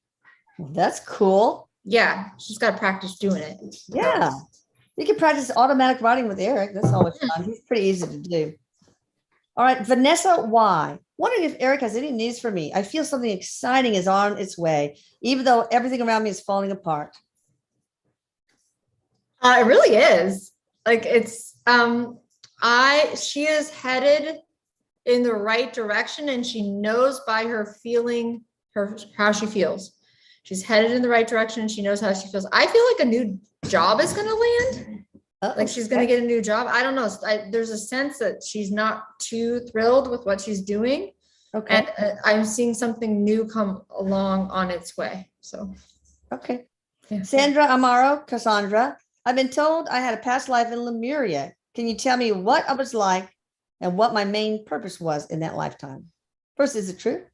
That's cool. Yeah, she's got to practice doing it. Yeah. You can practice automatic writing with Eric. That's always fun. He's pretty easy to do. All right, Vanessa Y. Wondering if Eric has any news for me. I feel something exciting is on its way, even though everything around me is falling apart. It really is. Like it's, she is headed in the right direction and she knows by her feeling, how she feels. She's headed in the right direction. She knows how she feels. I feel like a new job is going to land. Like she's going to get a new job. I don't know. There's a sense that she's not too thrilled with what she's doing. Okay. And I'm seeing something new come along on its way. So, okay. yeah. Sandra Amaro, Cassandra, I've been told I had a past life in Lemuria. Can you tell me what I was like and what my main purpose was in that lifetime? First, is it true?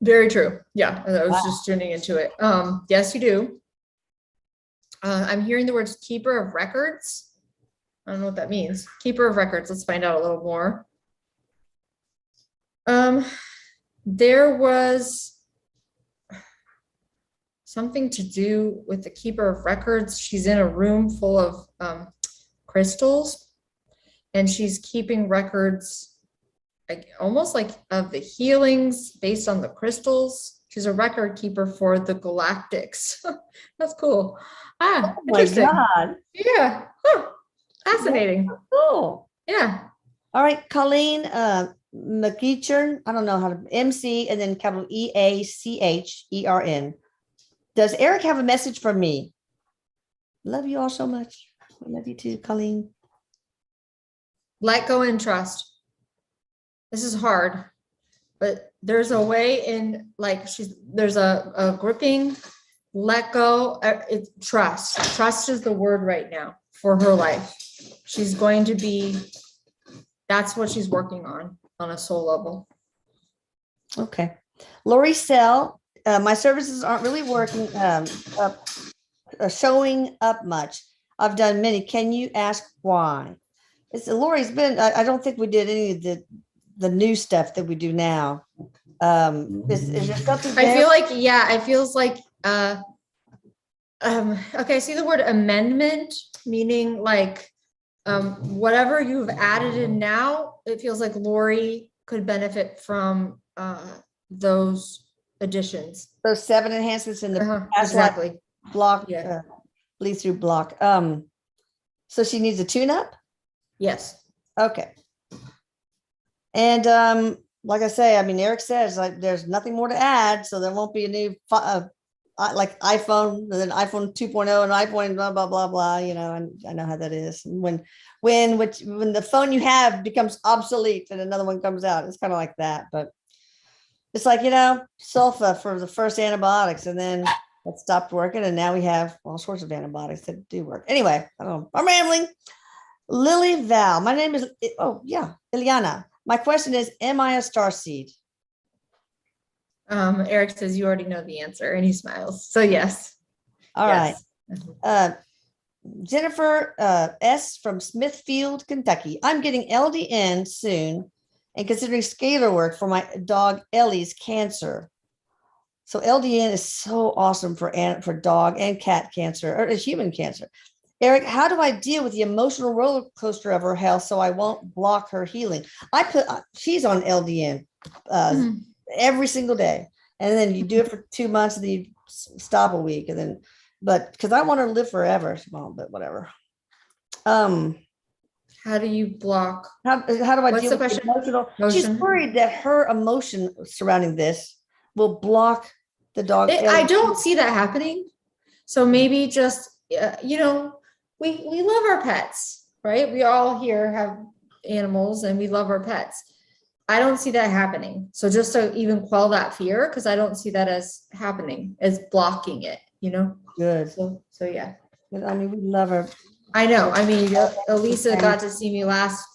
Very true. Yeah. I was just tuning into it. Yes, you do. I'm hearing the words keeper of records. I don't know what that means. Keeper of records. Let's find out a little more. There was something to do with the keeper of records. She's in a room full of crystals, and she's keeping records, like almost like of the healings based on the crystals. She's a record keeper for the galactics. That's cool. Oh Interesting. my God. Yeah. Huh. Fascinating. Cool. Yeah. All right, Colleen McEachern, I don't know how to MC and then capital EACHERN. Does Eric have a message for me? Love you all so much. I love you too, Colleen. Let go and trust. This is hard, but there's a way in, like, there's a gripping, let go. It's trust. Trust is the word right now for her life. She's going to be, that's what she's working on a soul level. Okay. Lori Sell, my services aren't really working, showing up much. I've done many. Can you ask why? Lori's been, I don't think we did any of the new stuff that we do now. Is there something there? I feel like, yeah, it feels like, okay, I see the word amendment, meaning like, whatever you've added in now, it feels like Lori could benefit from those additions. Those 7 enhancements in the past exactly life block, yeah. Bleed through block. So she needs a tune-up? Yes. Okay. And like I say, I mean, Eric says like there's nothing more to add, so there won't be a new like iPhone, and then iPhone 2.0 and iPhone blah blah blah blah. You know, and I know how that is. When the phone you have becomes obsolete and another one comes out, it's kind of like that. But it's like, you know, sulfa for the first antibiotics, and then it stopped working, and now we have all sorts of antibiotics that do work. Anyway, I don't know. I'm rambling. Lily Val, my name is, oh yeah, Ileana. My question is, am I a starseed? Eric says you already know the answer, and he smiles. So yes. All yes. right. Jennifer S. from Smithfield, Kentucky. I'm getting LDN soon and considering scalar work for my dog Ellie's cancer. So LDN is so awesome for dog and cat cancer, or human cancer. Eric, how do I deal with the emotional roller coaster of her health so I won't block her healing? She's on LDN every single day. And then you do it for 2 months and then you stop a week. And then, but because I want her to live forever. Well, but whatever. How do you block? How do I What's deal the with question? emotional? She's worried that her emotion surrounding this will block the dog. I don't see that happening. So maybe just, you know, we love our pets, right? We all here have animals and we love our pets. I don't see that happening. So just to even quell that fear, because I don't see that as happening, as blocking it, you know? Good. So yeah. I mean, we love her. I know. I mean, Elisa got to see me last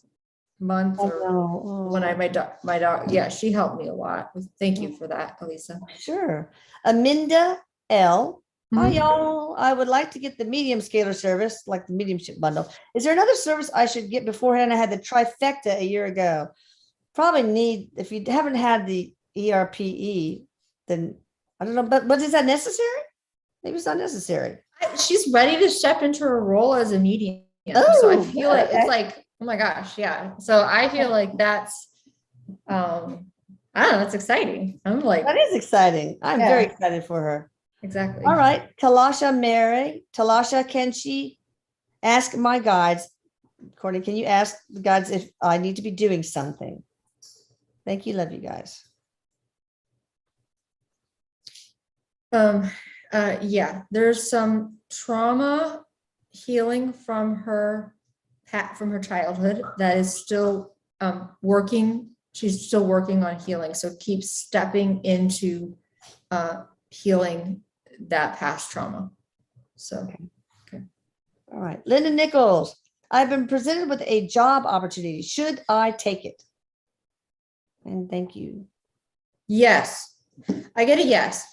month when my dog, yeah, she helped me a lot. Thank you for that, Elisa. Sure. Aminda L. Hi, y'all. I would like to get the medium scalar service, like the mediumship bundle. Is there another service I should get beforehand? I had the trifecta a year ago. Probably need, if you haven't had the ERPE, then I don't know, but is that necessary? Maybe it's not necessary. She's ready to step into her role as a medium. So I feel like it's like, oh my gosh, yeah. So I feel like that's, I don't know, that's exciting. I'm like, that is exciting. I'm very excited for her. Exactly. All right. Talasha Mary. Talasha, can she ask my guides? Courtney, can you ask the guides if I need to be doing something? Thank you. Love you guys. Yeah, there's some trauma healing from her childhood that is still working. She's still working on healing. So keep stepping into healing that past trauma. So, okay. All right. Linda Nichols, I've been presented with a job opportunity. Should I take it? And thank you. Yes, I get a yes.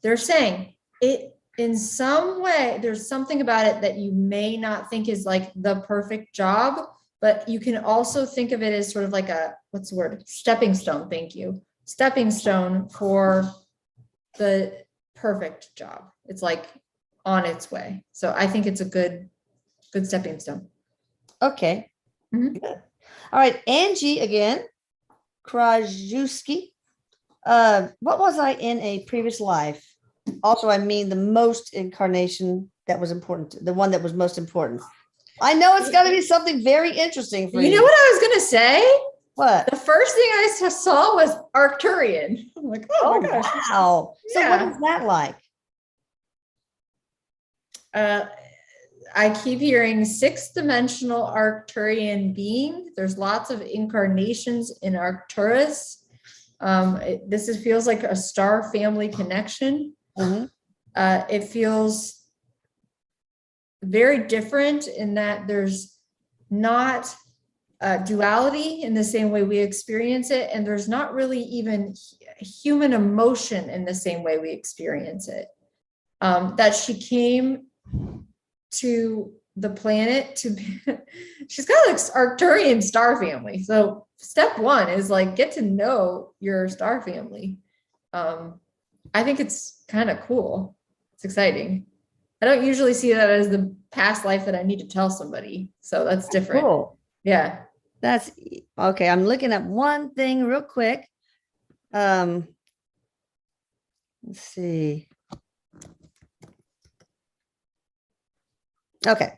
They're saying it in some way, there's something about it that you may not think is like the perfect job, but you can also think of it as sort of like a, what's the word? Stepping stone. Thank you. Stepping stone for the perfect job. It's like on its way. So I think it's a good stepping stone. Okay. Mhm. Good. All right. Angie again. Krajewski. What was I in a previous life? Also, I mean the most incarnation that was important, the one that was most important. I know it's got to be something very interesting for you. You know what I was gonna say? What? The first thing I saw was Arcturian. I'm like, oh my gosh. Wow. So what Yeah. is that like? I keep hearing 6th-dimensional Arcturian being. There's lots of incarnations in Arcturus. Feels like a star family connection. Mhm. It feels very different in that there's not duality in the same way we experience it, and there's not really even human emotion in the same way we experience it. That she came to the planet to be, she's got like Arcturian star family. So step one is like, get to know your star family. I think it's kind of cool. It's exciting. I don't usually see that as the past life that I need to tell somebody. So that's different. Cool. Yeah. That's okay. I'm looking at one thing real quick. Let's see. Okay.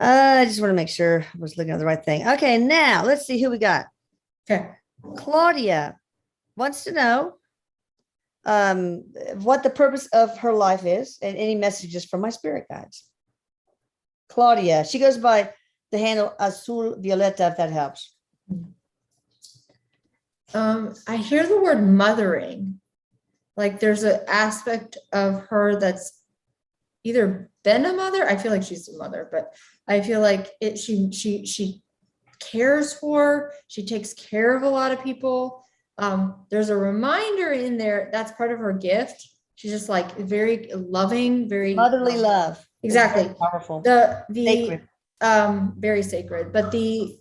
I just want to make sure I was looking at the right thing. Okay, now let's see who we got. Okay. Claudia wants to know what the purpose of her life is and any messages from my spirit guides. Claudia, she goes by the handle Azul Violeta, if that helps. I hear the word mothering. Like there's an aspect of her that's either been a mother. I feel like she's a mother, but I feel like she cares for, she takes care of a lot of people. There's a reminder in there that's part of her gift. She's just like very loving, very Motherly love. Exactly. Very powerful. The Sacred. Very sacred, but the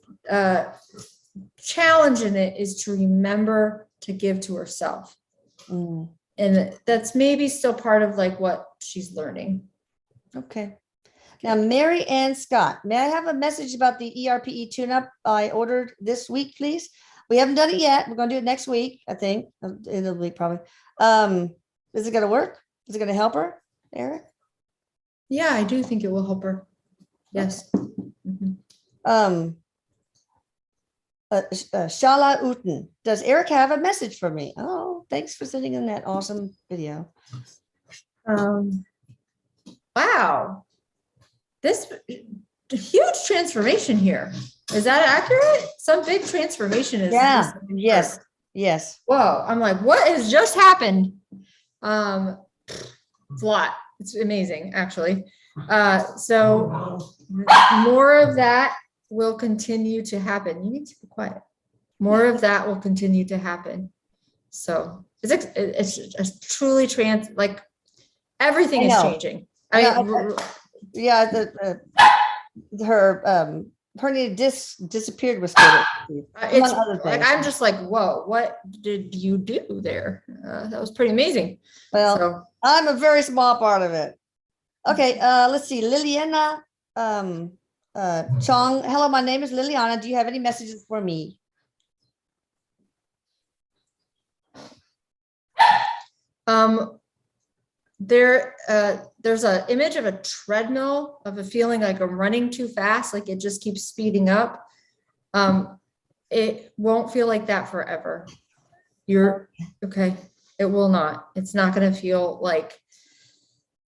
challenge in it is to remember to give to herself. Mm. And that's maybe still part of like what she's learning. Okay. Now, Mary Ann Scott, may I have a message about the ERPE tune-up I ordered this week, please? We haven't done it yet. We're going to do it next week, I think, in the week probably. Is it going to work? Is it going to help her, Eric? Yeah, I do think it will help her. Yes. Mm-hmm. Shala Uten, does Eric have a message for me? Oh, thanks for sending in that awesome video. Wow. This huge transformation here. Is that accurate? Some big transformation is. Yeah. Yes. Yes. Whoa. I'm like, what has just happened? It's a lot. It's amazing, actually. So more of that will continue to happen. You need to be quiet. More of that will continue to happen. So it's truly like everything is changing. Her hernia disc disappeared with sclerosis. It's like I'm just like, whoa, what did you do there? That was pretty amazing. Well, I'm a very small part of it. Okay, let's see. Liliana Chong. Hello, my name is Liliana. Do you have any messages for me? There's an image of a treadmill, of a feeling like I'm running too fast, like it just keeps speeding up. It won't feel like that forever. You're okay. It will not. It's not going to feel like,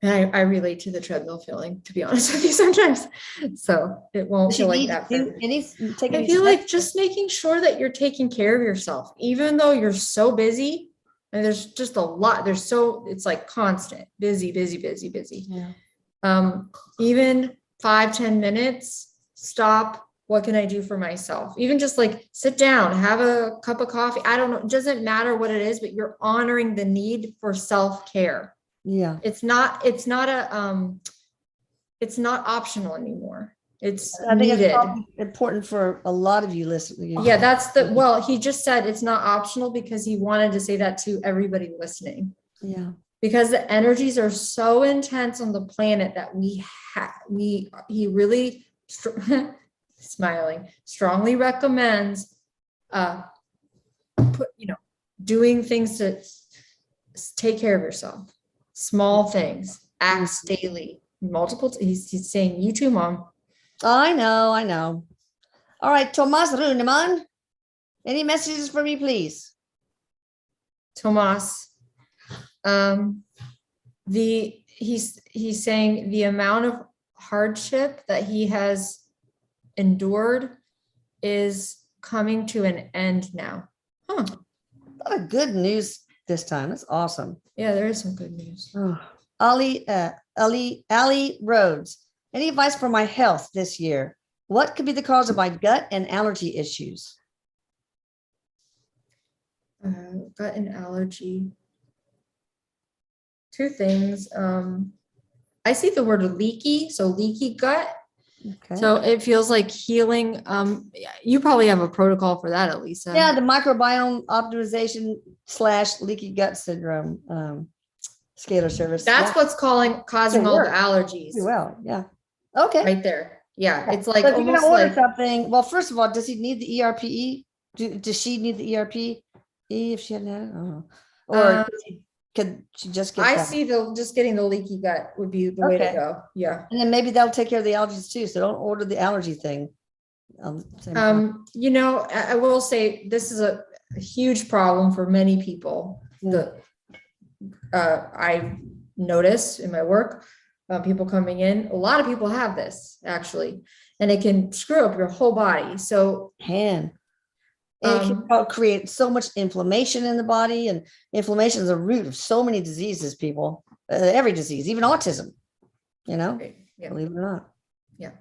and I relate to the treadmill feeling, to be honest with you sometimes. So it won't Does she feel like need that. to do take I any feel like steps? just making sure that you're taking care of yourself, even though you're so busy. And there's just a lot. It's like constant, busy, busy, busy, busy. Yeah. Even 5-10 minutes, stop. What can I do for myself? Even just like sit down, have a cup of coffee. I don't know. It doesn't matter what it is, but you're honoring the need for self-care. Yeah. It's not optional anymore. It's I think it's needed. probably important for a lot of you listening. Yeah, well, he just said it's not optional because he wanted to say that to everybody listening. Yeah. Because the energies are so intense on the planet that he really smiling, strongly recommends doing things to take care of yourself. Small things, acts daily, multiple. He's saying you too, Mom. I know. All right, Tomas Runeman. Any messages for me, please? Tomas. He's saying the amount of hardship that he has endured is coming to an end now. A lot of good news this time. That's awesome. Yeah, there is some good news. Ali Rhodes. Any advice for my health this year? What could be the cause of my gut and allergy issues? Gut and allergy. Two things. I see the word leaky, so leaky gut. Okay. So it feels like healing. You probably have a protocol for that, Elisa. Yeah, the microbiome optimization / leaky gut syndrome scalar service. That's what's causing all the allergies. Well, yeah. Okay. Right there. Yeah. It's like So if you're almost gonna order like something, well, first of all, does he need the ERPE? Does she need the ERP? If she hadn't had it? I don't know. Or could she just get I that? see just getting the leaky gut would be the way to go. Yeah. And then maybe they'll take care of the allergies too. So don't order the allergy thing. I will say this is a huge problem for many people. I notice in my work, people coming in, a lot of people have this actually, and it can screw up your whole body. So And it can create so much inflammation in the body, and inflammation is the root of so many diseases, people, every disease, even autism, believe it or not. Yeah.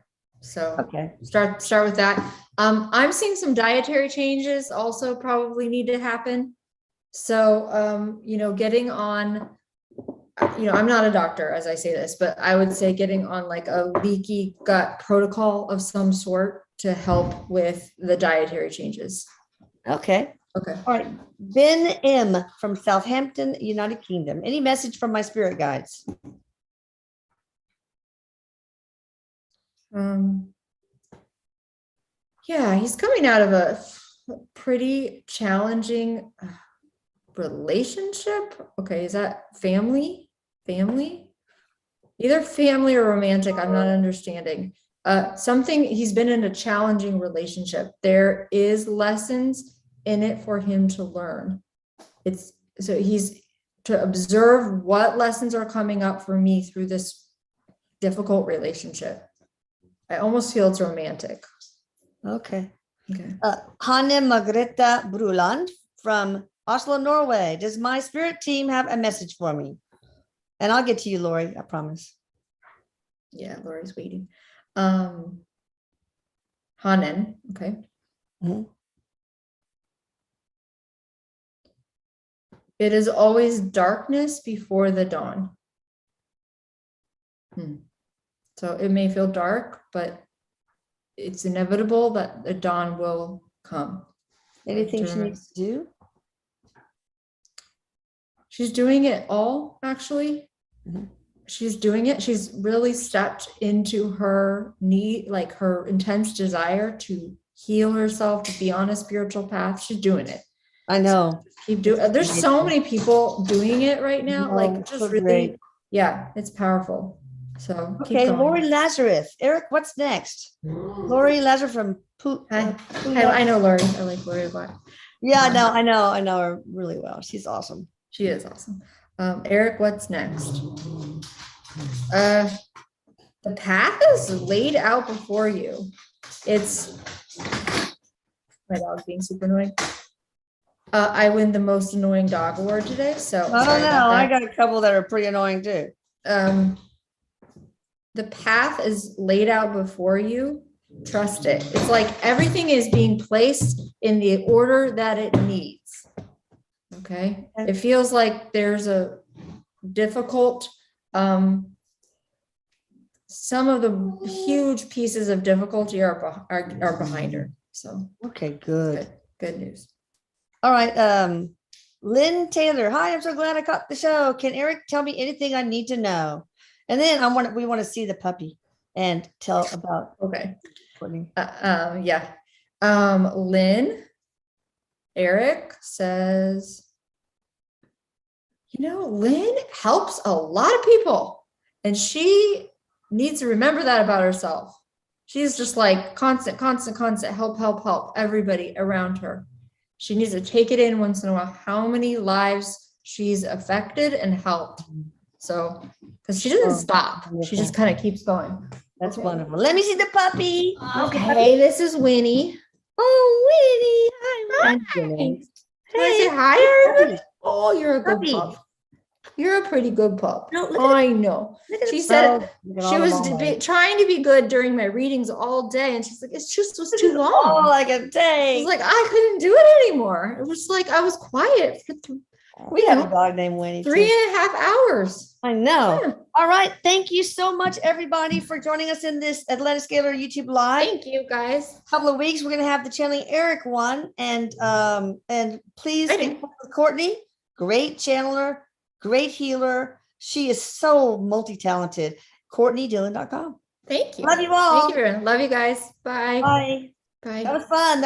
So okay. Start with that. I'm seeing some dietary changes also probably need to happen. So, getting on, I'm not a doctor as I say this, but I would say getting on like a leaky gut protocol of some sort to help with the dietary changes. Okay. All right. Ben M from Southampton, United Kingdom. Any message from my spirit guides? Yeah, he's coming out of a pretty challenging relationship. Okay, is that family? Either family or romantic, I'm not understanding. He's been in a challenging relationship. There is lessons in it for him to learn. He's to observe what lessons are coming up for me through this difficult relationship. I almost feel it's romantic. Okay. Hanne Margrethe Bruland from Oslo, Norway. Does my spirit team have a message for me? And I'll get to you, Lori, I promise. Yeah, Lori's waiting. Hanen, okay. Mm-hmm. It is always darkness before the dawn. So it may feel dark, but it's inevitable that the dawn will come. Anything she needs to do? She's doing it all, actually. Mm-hmm. She's doing it. She's really stepped into her need, like her intense desire to heal herself, to be on a spiritual path. She's doing it. I know. There's so many people doing it right now. Like just really, great. Yeah, it's powerful. So okay, Lori Lazarus. Eric, what's next? Lori Lazarus from I know Lori. I like Lori a lot. Yeah, I know her really well. She's awesome. She is awesome. Eric, what's next? The path is laid out before you. It's my dog being super annoying. I win the most annoying dog award today, so I don't sorry know. about I that. got a couple that are pretty annoying too. The path is laid out before you. Trust it. It's like everything is being placed in the order that it needs. Okay. It feels like there's a difficult, some of the huge pieces of difficulty are behind her. So Okay, good. good news. All right. Lynn Taylor. Hi, I'm so glad I caught the show. Can Eric tell me anything I need to know? And then we want to see the puppy and tell about Okay. Courtney. Yeah. Lynn, Eric says, Lynn helps a lot of people and she needs to remember that about herself. She's just like constant help everybody around her. She needs to take it in once in a while, how many lives she's affected and helped. So, because she doesn't stop. She just kind of keeps going. That's wonderful. Let me see the puppy. Okay, this is Winnie. Oh, Winnie. Hi, Winnie. Can I say hi, everybody? Oh, you're a good pup. You're a pretty good pup. No, I know. She said she was trying to be good during my readings all day, and she's like, "It just was too long." Oh, like a day. It's like I couldn't do it anymore. It was like I was quiet for we have a dog named Winnie. 3.5 hours. I know. Yeah. All right. Thank you so much, everybody, for joining us in this Atlantis Scalar YouTube Live. Thank you, guys. A couple of weeks, we're going to have the Channeling Eric one, and please get in touch with Courtney. Great channeler, great healer. She is so multi-talented. CourtneyDillon.com. Thank you. Love you all. Thank you, everyone. Love you guys. Bye. Bye. Bye. That was fun.